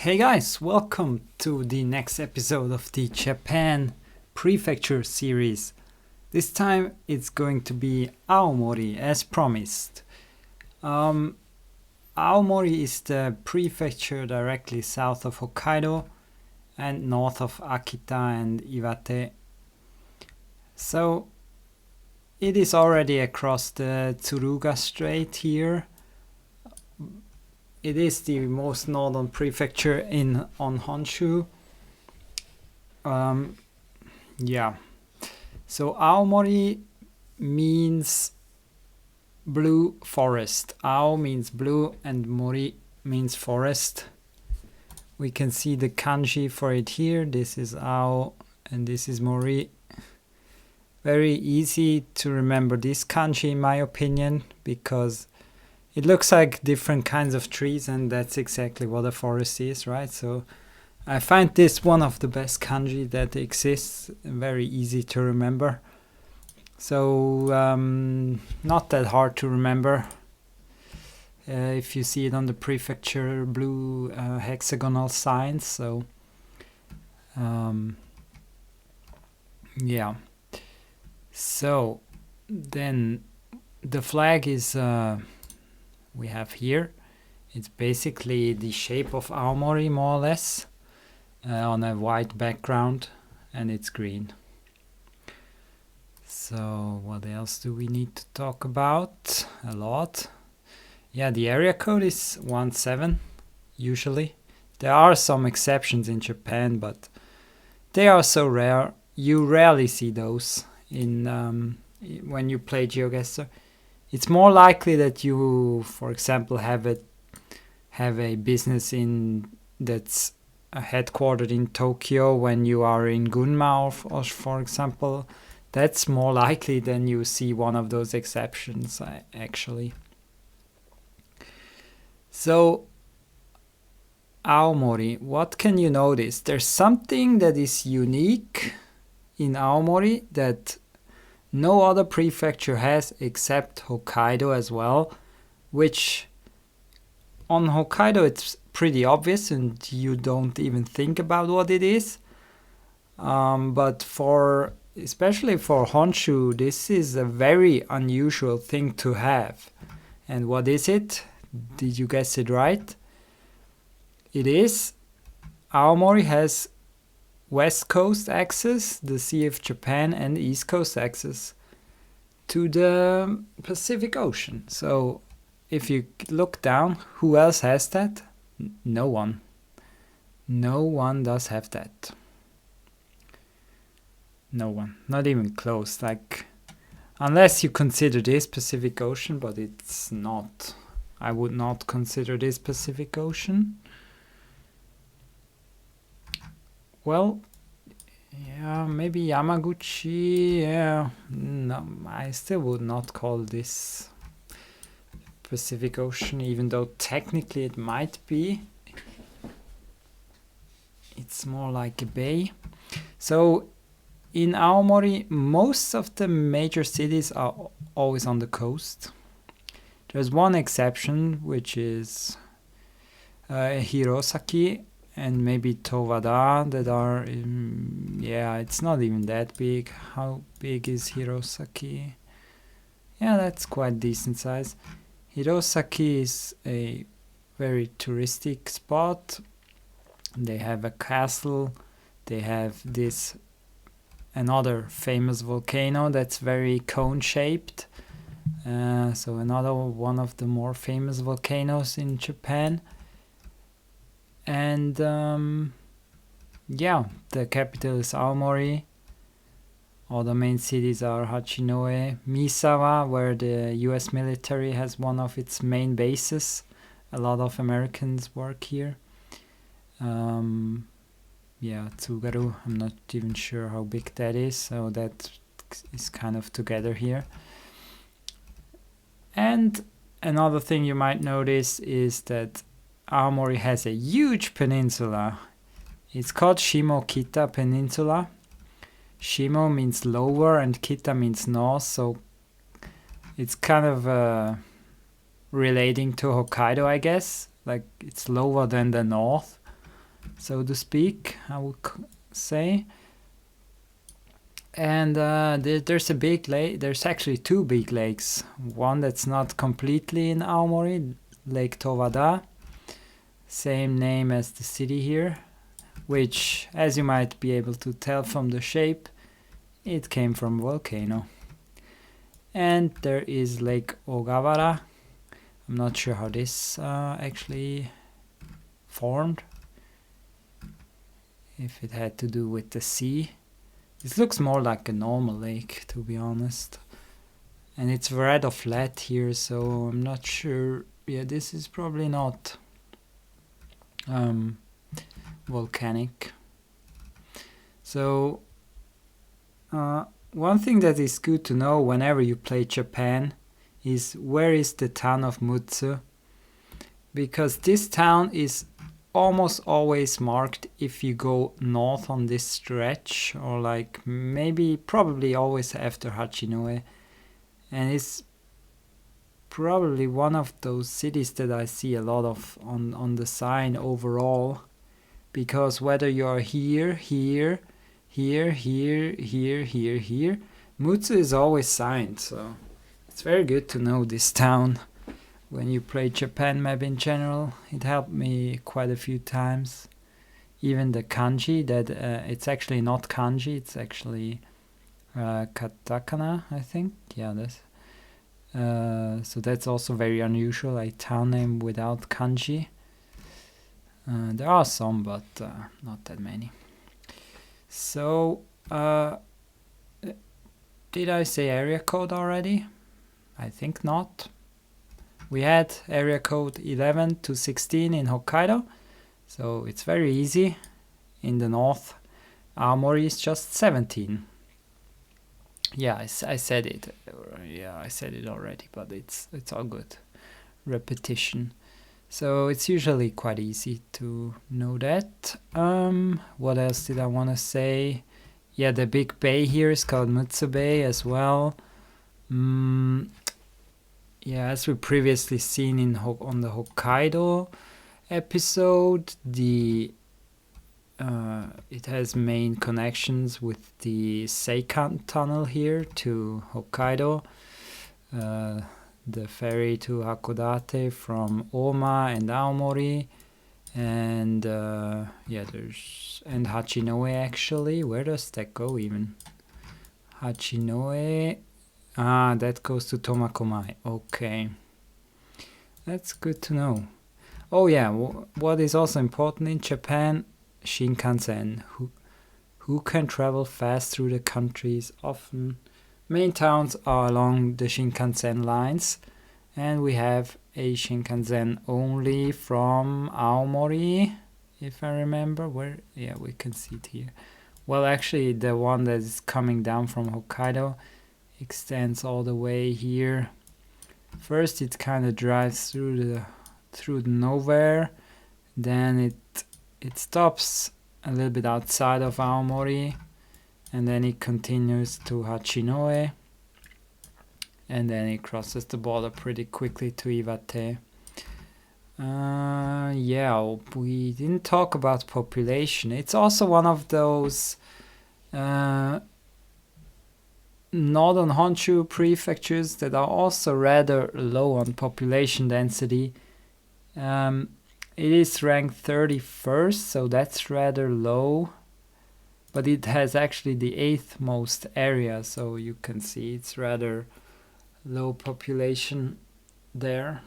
Hey guys, welcome to the next episode of the Japan Prefecture series. This time it's going to be Aomori as promised. Um, Aomori is the prefecture directly south of Hokkaido and north of Akita and Iwate. So it is already across the Tsuruga Strait here. It is the most northern prefecture on Honshu. Yeah. So Aomori means blue forest. Ao means blue and Mori means forest. We can see the kanji for it here. This is Ao and this is Mori. Very easy to remember this kanji in my opinion because it looks like different kinds of trees and that's exactly what a forest is, right? So I find this one of the best kanji that exists, very easy to remember. So not that hard to remember if you see it on the prefecture blue hexagonal signs. So yeah. So then the flag is we have here. It's basically the shape of Aomori more or less on a white background and it's green. So what else do we need to talk about? A lot. Yeah, the area code is 17 usually. There are some exceptions in Japan, but they are so rare. You rarely see those in when you play Geoguessr. It's more likely that you, for example, have a business that's headquartered in Tokyo when you are in Gunma, or for example. That's more likely than you see one of those exceptions, actually. So, Aomori, what can you notice? There's something that is unique in Aomori that no other prefecture has except Hokkaido as well, which on Hokkaido it's pretty obvious and you don't even think about what it is. But especially for Honshu, this is a very unusual thing to have. And what is it? Did you guess it right? It is Aomori has West Coast access, the Sea of Japan, and East Coast access to the Pacific Ocean. So if you look down, who else has that? No one. No one does have that. No one. Not even close. Like, unless you consider this Pacific Ocean, but it's not. I would not consider this Pacific Ocean. Well, yeah, maybe Yamaguchi. Yeah, no, I still would not call this Pacific Ocean, even though technically it might be. It's more like a bay. So in Aomori, most of the major cities are always on the coast. There's one exception, which is Hirosaki and maybe Towada that are, it's not even that big. How big is Hirosaki? Yeah, that's quite decent size. Hirosaki is a very touristic spot. They have a castle. They have another famous volcano that's very cone-shaped. So another one of the more famous volcanoes in Japan. And the capital is Aomori. Other main cities are Hachinohe, Misawa, where the US military has one of its main bases. A lot of Americans work here. Tsugaru, I'm not even sure how big that is, so that is kind of together here. And another thing you might notice is that Aomori has a huge peninsula. It's called Shimokita Peninsula. Shimo means lower and Kita means north, so it's kind of relating to Hokkaido, I guess. Like it's lower than the north. so to speak, I would say. And there's a big lake. There's actually two big lakes. One that's not completely in Aomori, Lake Tovada, same name as the city here, which, as you might be able to tell from the shape, it came from a volcano. And there is Lake Ogawara. I'm not sure how this actually formed, if it had to do with the sea. This looks more like a normal lake, to be honest. And it's rather flat here, so I'm not sure. Yeah, this is probably not volcanic. So one thing that is good to know whenever you play Japan is where is the town of Mutsu, because this town is almost always marked if you go north on this stretch, or like probably always after Hachinoe, and it's probably one of those cities that I see a lot of on the sign overall, because whether you're here, Mutsu is always signed, so it's very good to know this town when you play Japan map in general. It helped me quite a few times. Even the kanji, that it's actually not kanji, it's actually katakana, I think. Yeah, that's so that's also very unusual, a town name without kanji. There are some, but not that many. So did I say area code already? I think not. We had area code 11 to 16 in Hokkaido, so it's very easy. In the north, Aomori is just 17. Yeah, I said it. Yeah, I said it already, but it's all good. Repetition. So it's usually quite easy to know that. What else did I want to say? Yeah, the big bay here is called Mutsu Bay as well. Yeah, as we previously seen on the Hokkaido episode, it has main connections with the Seikan tunnel here to Hokkaido, the ferry to Hakodate from Oma and Aomori, and and Hachinoe actually. Where does that go even? Hachinoe. That goes to Tomakomai. Okay. That's good to know. Oh yeah, what is also important in Japan, Shinkansen. Who can travel fast through the countries? Often main towns are along the Shinkansen lines, and we have a Shinkansen only from Aomori, if I remember. Yeah, we can see it here. Well, actually, the one that is coming down from Hokkaido extends all the way here. First it kind of drives through the nowhere, then it stops a little bit outside of Aomori, and then it continues to Hachinoe, and then it crosses the border pretty quickly to Iwate. Yeah, we didn't talk about population. It's also one of those northern Honshu prefectures that are also rather low on population density. It is ranked 31st, so that's rather low, but it has actually the 8th most area, so you can see it's rather low population there.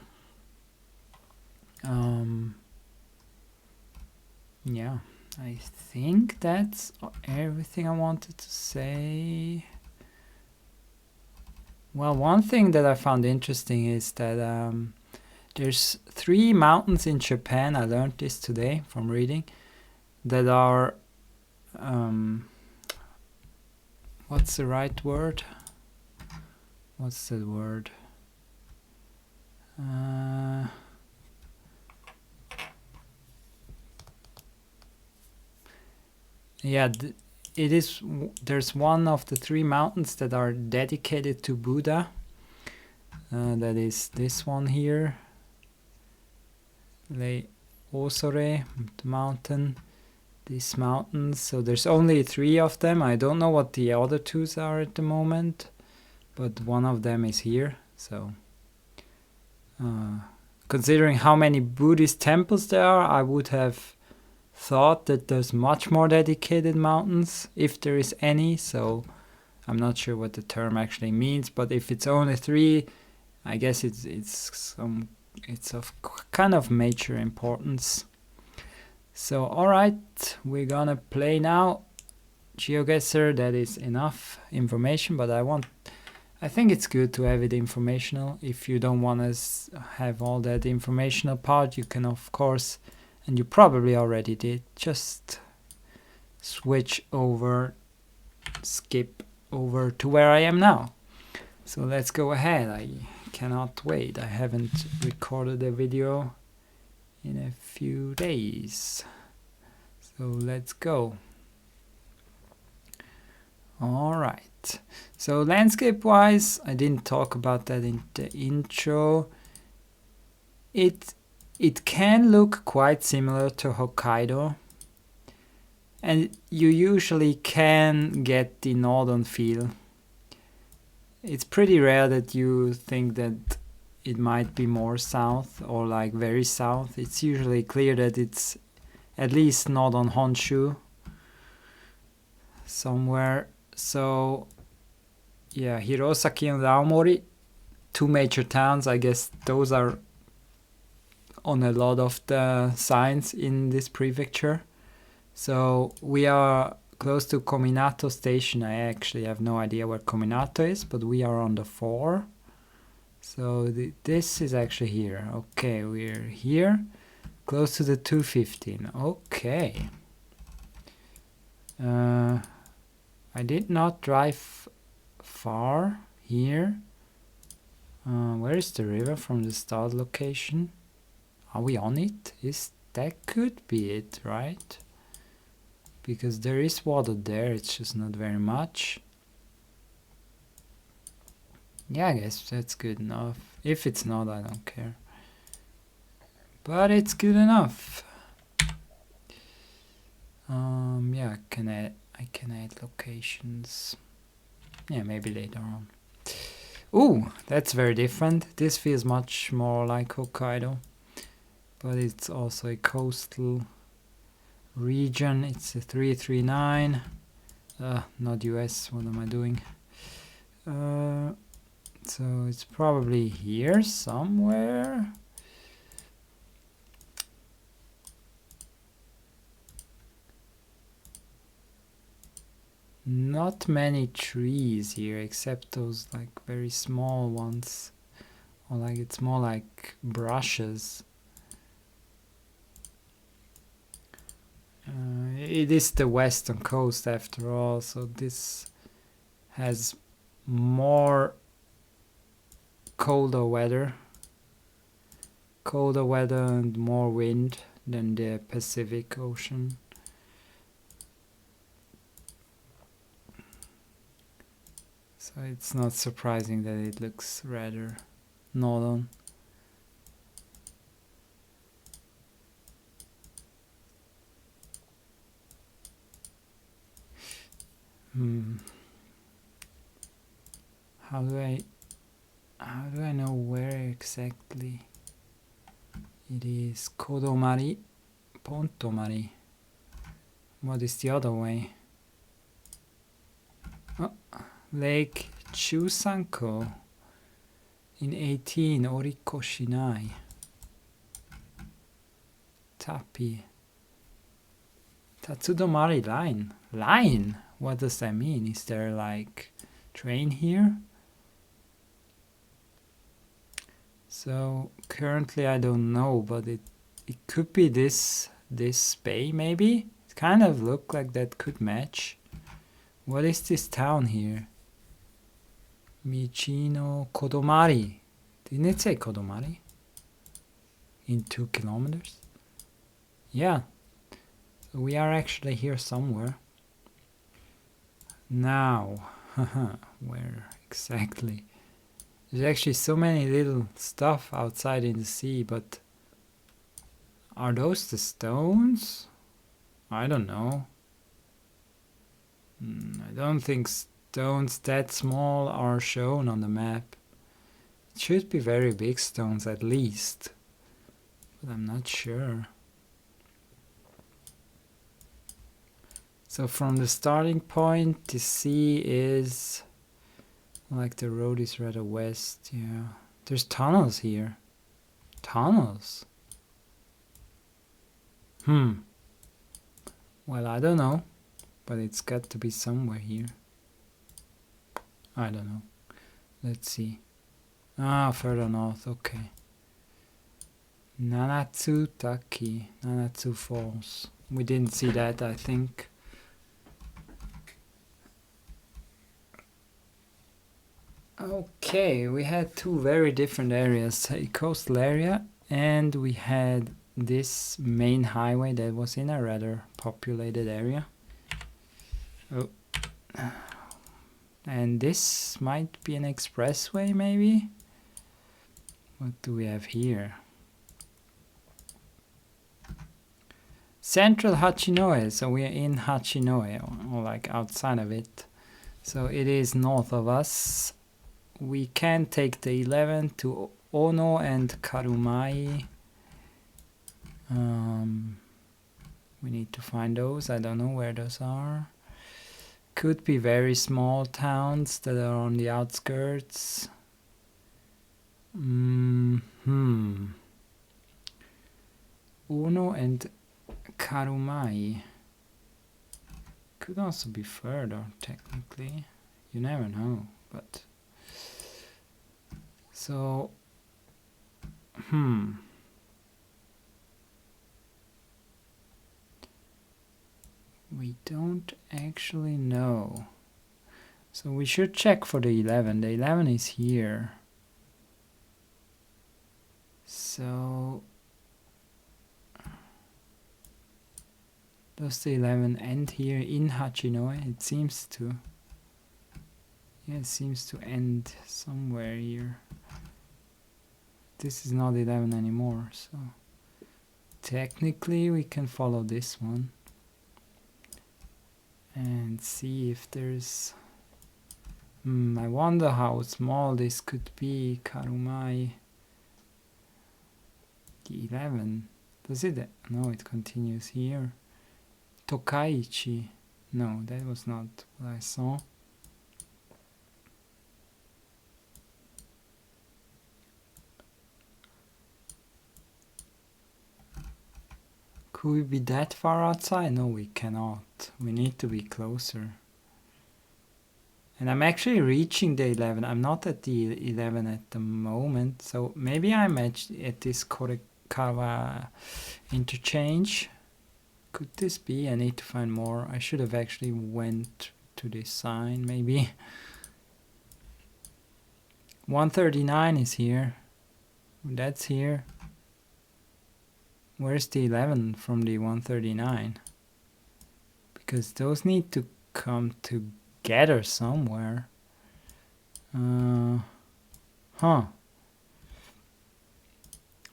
Yeah, I think that's everything I wanted to say. Well, one thing that I found interesting is that there's 3 mountains in Japan, I learned this today from reading, that are, what's the right word? What's the word? Yeah, there's one of the 3 mountains that are dedicated to Buddha. That is this one here, Lei Osore, the mountain. these mountains. So there's only 3 of them. I don't know what the other 2 are at the moment, but one of them is here. So considering how many Buddhist temples there are, I would have thought that there's much more dedicated mountains, if there is any. So I'm not sure what the term actually means, but if it's only 3, I guess it's of kind of major importance. So alright, we're gonna play now Geoguessr. That is enough information, but I think it's good to have it informational. If you don't want to have all that informational part, you can of course, and you probably already did, just switch over, skip over to where I am now. So let's go ahead. I cannot wait. I haven't recorded a video in a few days. So let's go. Alright. So landscape wise, I didn't talk about that in the intro. It can look quite similar to Hokkaido. And you usually can get the northern feel. It's pretty rare that you think that it might be more south or like very south. It's usually clear that it's at least not on Honshu somewhere. So yeah, Hirosaki and Aomori, 2 major towns. I guess those are on a lot of the signs in this prefecture. So we are close to Kominato station. I actually have no idea where Kominato is, but we are on the 4. So this is actually here. Okay, we're here, close to the 215. Okay. I did not drive far here. Where is the river from the start location? Are we on it? That could be it, right? Because there is water there, it's just not very much. Yeah, I guess that's good enough. If it's not, I don't care. But it's good enough. Yeah, I can add locations. Yeah, maybe later on. Ooh, that's very different. This feels much more like Hokkaido. But it's also a coastal region. It's a 339. Not US, what am I doing? So it's probably here somewhere. Not many trees here, except those like very small ones. Or like it's more like brushes. It is the western coast after all, so this has more colder weather and more wind than the Pacific Ocean. So it's not surprising that it looks rather northern. How do I know where exactly it is? Kodomari, Pontomari. What is the other way? Oh, Lake Chusanko in 18, Orikoshinai. Tapi. Tatsudomari line. Line? What does that mean? Is there like train here? So currently I don't know, but it could be this bay maybe. It kind of look like that could match. What is this town here? Michino Kodomari. Didn't it say Kodomari? In 2 kilometers? Yeah. So we are actually here somewhere. Now, where exactly? There's actually so many little stuff outside in the sea, but are those the stones? I don't know. I don't think stones that small are shown on the map. It should be very big stones at least, but I'm not sure. So from the starting point, the sea is like the road is rather west. Yeah, there's tunnels here. Tunnels. Well, I don't know, but it's got to be somewhere here. I don't know. Let's see. Ah, further north. Okay. Nanatsu Taki, Nanatsu Falls. We didn't see that, I think. Okay, we had two very different areas, a coastal area, and we had this main highway that was in a rather populated area. Oh. And this might be an expressway, maybe? What do we have here? Central Hachinohe, so we are in Hachinohe, or like outside of it. So it is north of us. We can take the 11 to Ono and Karumai. We need to find those. I don't know where those are. Could be very small towns that are on the outskirts. Ono and Karumai. Could also be further, technically. You never know, but... So... We don't actually know. So we should check for the 11. The 11 is here. So... Does the 11 end here in Hachinohe? It seems to. Yeah, it seems to end somewhere here. This is not 11 anymore, so... Technically we can follow this one. And see if there's... I wonder how small this could be, Karumai. The 11. Does it? No, it continues here. Tokaichi. No, that was not what I saw. Could we be that far outside? No, we cannot. We need to be closer. And I'm actually reaching the 11. I'm not at the 11 at the moment. So maybe I'm at this Korekawa interchange. Could this be? I need to find more. I should have actually went to this sign, maybe. 139 is here. That's here. Where's the 11 from the 139? Because those need to come together somewhere.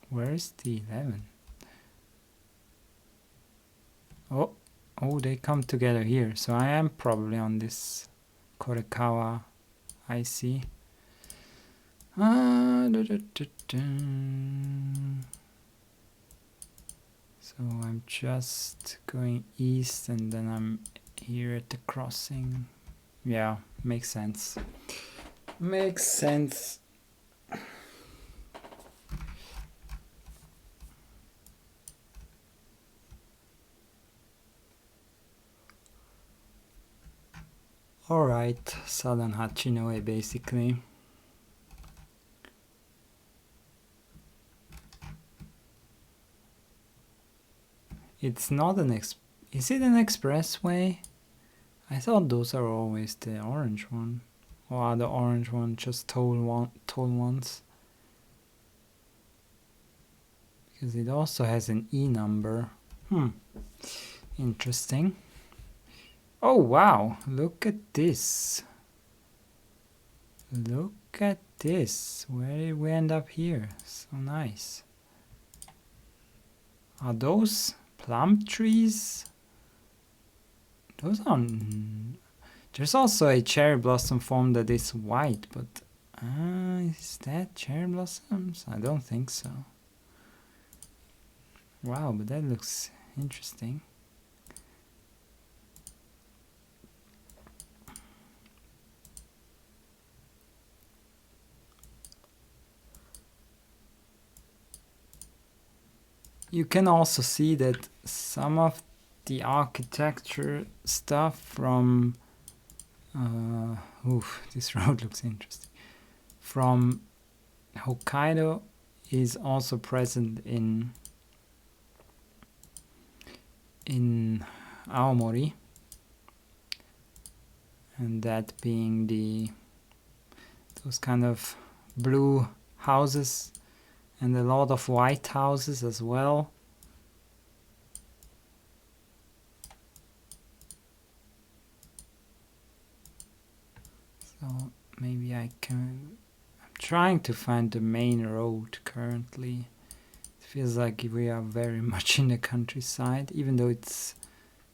Where's the 11? Oh, they come together here. So I am probably on this Korekawa. I see. So I'm just going east and then I'm here at the crossing. Yeah, makes sense. Makes sense. Alright, Southern Hachinohe basically. It's not an is it an expressway? I thought those are always the orange one. Or are the orange one just toll ones? Because it also has an E number. Interesting. Oh wow, look at this. Look at this. Where did we end up here? So nice. Are those plum trees? Those are... There's also a cherry blossom form that is white, but is that cherry blossoms? I don't think so. Wow, but that looks interesting. You can also see that some of the architecture stuff from this road looks interesting, from Hokkaido is also present in Aomori, and that being those kind of blue houses and a lot of white houses as well. So maybe I'm trying to find the main road currently. It feels like we are very much in the countryside, even though it's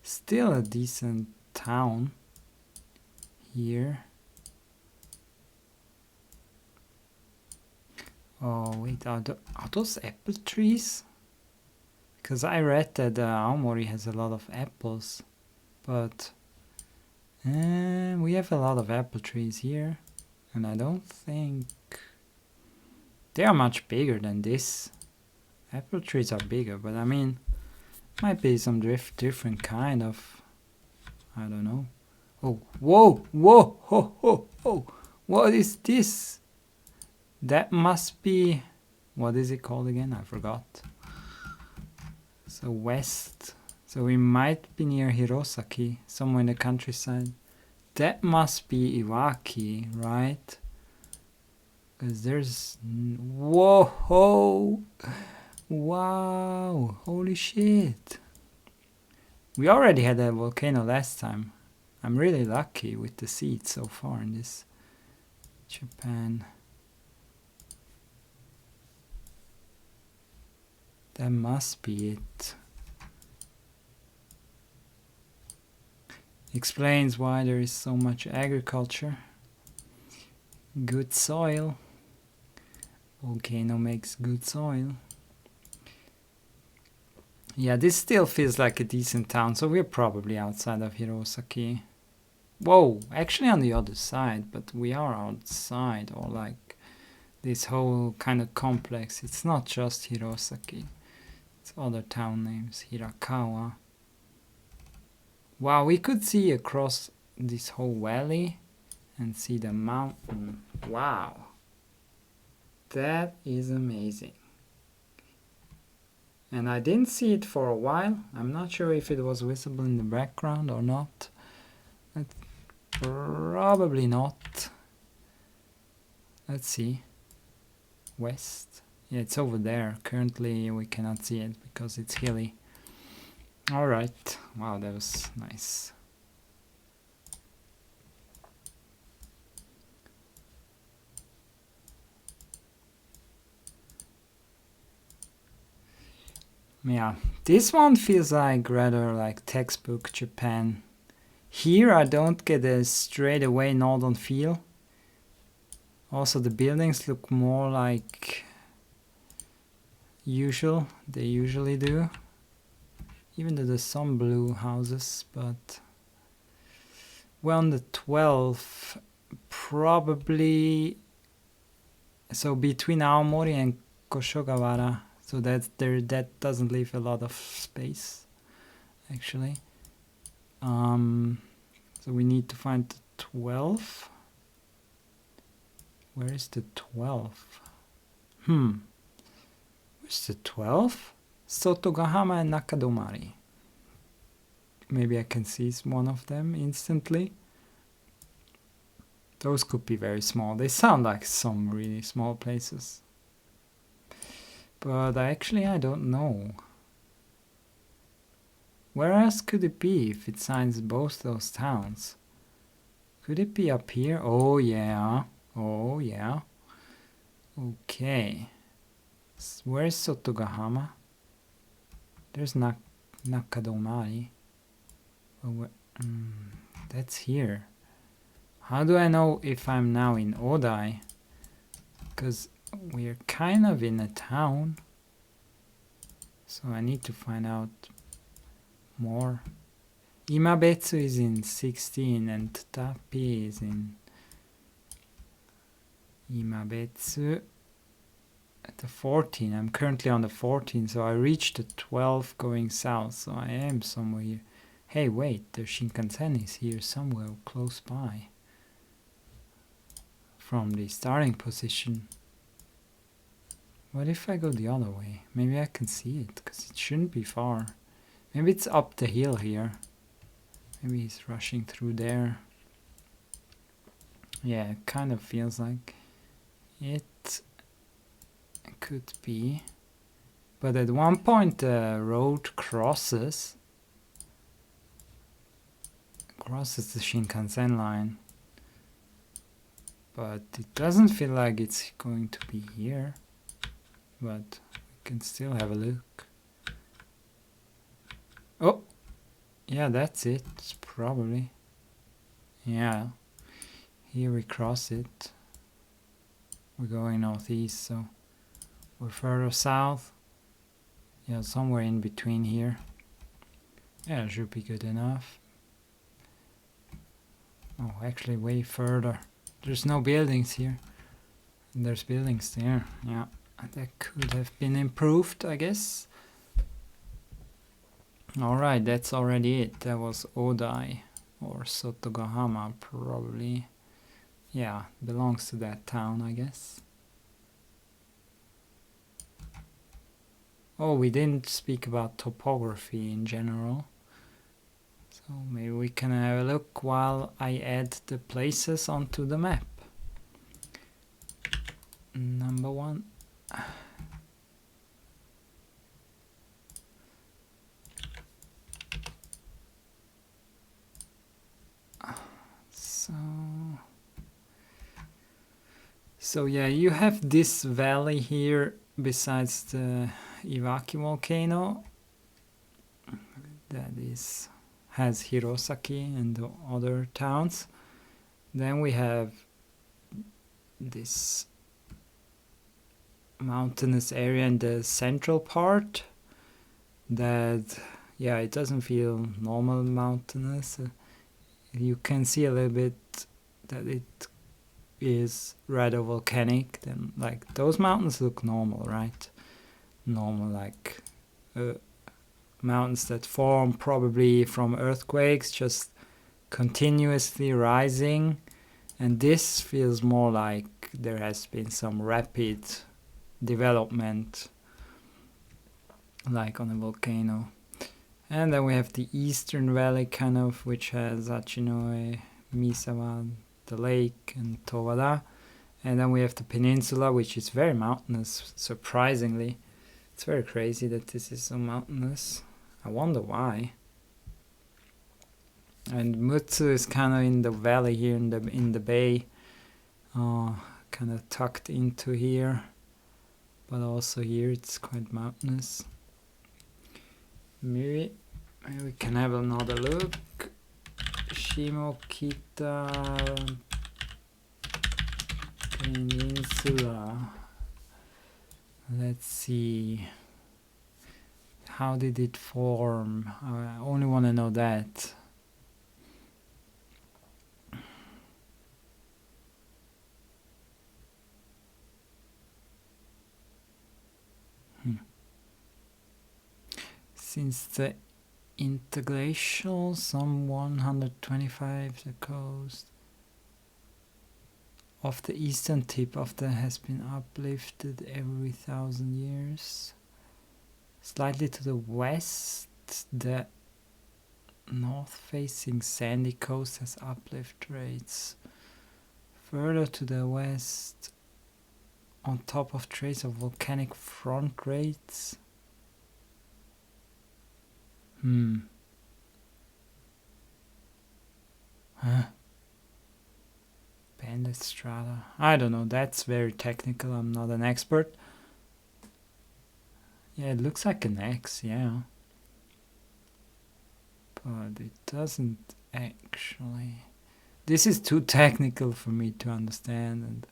still a decent town here. Oh wait, are those apple trees? Because I read that Aomori has a lot of apples, but we have a lot of apple trees here, and I don't think they are much bigger than this. Apple trees are bigger, but I mean, might be some different kind of, I don't know. Oh, whoa, whoa, ho, ho, ho! What is this? That must be, what is it called again? I forgot. So west. So we might be near Hirosaki, somewhere in the countryside. That must be Iwaki, right? Because there's... Whoa! Wow! Holy shit! We already had a volcano last time. I'm really lucky with the seeds so far in this Japan. That must be it. Explains why there is so much agriculture. Good soil. Volcano makes good soil. Yeah, this still feels like a decent town, so we're probably outside of Hirosaki. Whoa, actually on the other side, but we are outside, or like this whole kind of complex. It's not just Hirosaki. It's other town names, Hirakawa. Wow, we could see across this whole valley and see the mountain. Wow. That is amazing. And I didn't see it for a while. I'm not sure if it was visible in the background or not. Probably not. Let's see. West. Yeah, it's over there. Currently we cannot see it because it's hilly. Alright. Wow, that was nice. Yeah, this one feels like rather like textbook Japan. Here I don't get a straight away northern feel. Also the buildings look more like usual, they usually do. Even though there's some blue houses, but well, on the 12th, probably, so between Aomori and Koshogawara, so that doesn't leave a lot of space, actually. So we need to find the 12th. Where is the 12th? Where's the 12th? Sotogahama and Nakadomari. Maybe I can see one of them instantly. Those could be very small. They sound like some really small places. But actually I don't know. Where else could it be if it signs both those towns? Could it be up here? Oh yeah. Oh yeah. Okay. Where's Sotogahama? There's Nakadomari. Oh, That's here. How do I know if I'm now in Odai? Because we're kind of in a town. So I need to find out more. Imabetsu is in 16 and Tapi is in Imabetsu at the 14. I'm currently on the 14, so I reached the 12 going south, so I am somewhere here. Hey, wait, the Shinkansen is here somewhere close by from the starting position. What if I go the other way? Maybe I can see it, because it shouldn't be far. Maybe it's up the hill here. Maybe he's rushing through there. Yeah, it kind of feels like it could be. But at one point the road crosses the Shinkansen line. But it doesn't feel like it's going to be here. But we can still have a look. Oh! Yeah, that's it, probably. Yeah. Here we cross it. We're going northeast, so we're further south. Yeah, somewhere in between here. Yeah, it should be good enough. Oh, actually way further. There's no buildings here. And there's buildings there. Yeah, that could have been improved, I guess. Alright, that's already it. That was Odai or Sotogahama probably. Yeah, belongs to that town, I guess. Oh, we didn't speak about topography in general. So maybe we can have a look while I add the places onto the map. Number 1. So yeah, you have this valley here besides the Iwaki volcano that has Hirosaki and the other towns. Then we have this mountainous area in the central part that, yeah, it doesn't feel normal mountainous. You can see a little bit that it is rather volcanic. Then, like, those mountains look normal, right? Normal, like mountains that form probably from earthquakes, just continuously rising. And this feels more like there has been some rapid development, like on a volcano. And then we have the eastern valley, kind of, which has Achinoe, Misawa, the lake, and Towada. And then we have the peninsula, which is very mountainous, surprisingly. It's very crazy that this is so mountainous. I wonder why. And Mutsu is kind of in the valley here, in the bay, kind of tucked into here. But also here it's quite mountainous. Maybe we can have another look. Shimokita Peninsula. Let's see. How did it form? I only want to know that. Since the interglacial, some 125 the coast of the eastern tip of the has been uplifted every 1,000 years. Slightly to the west, the north-facing sandy coast has uplift rates. Further to the west, on top of trace of volcanic front rates. Banded strata. I don't know, that's very technical, I'm not an expert. Yeah, it looks like an X, yeah. But it doesn't actually. This is too technical for me to understand, and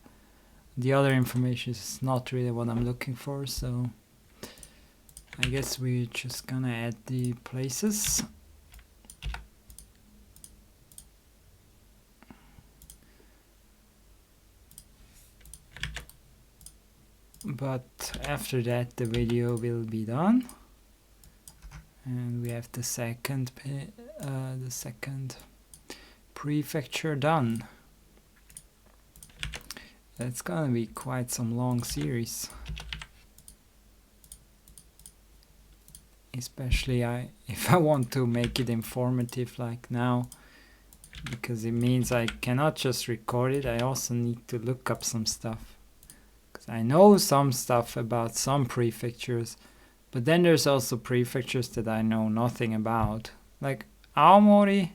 the other information is not really what I'm looking for, so I guess we're just gonna add the places. But after that the video will be done, and we have the second prefecture done. That's gonna be quite some long series, especially if I want to make it informative like now, because it means I cannot just record it, I also need to look up some stuff. I know some stuff about some prefectures, but then there's also prefectures that I know nothing about. Like Aomori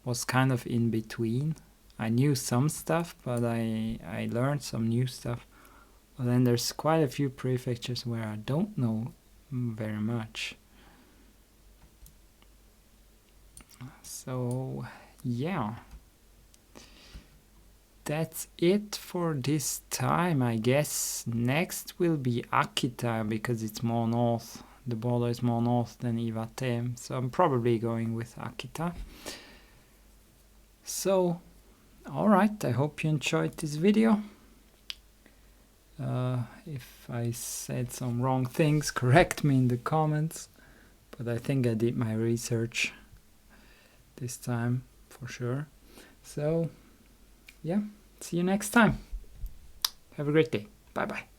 was kind of in between. I knew some stuff, but I learned some new stuff. But then there's quite a few prefectures where I don't know very much. So yeah. That's it for this time, I guess. Next will be Akita, because it's more north. The border is more north than Iwate, so I'm probably going with Akita. So, alright, I hope you enjoyed this video. If I said some wrong things, correct me in the comments. But I think I did my research this time, for sure. So, yeah, see you next time. Have a great day. Bye bye.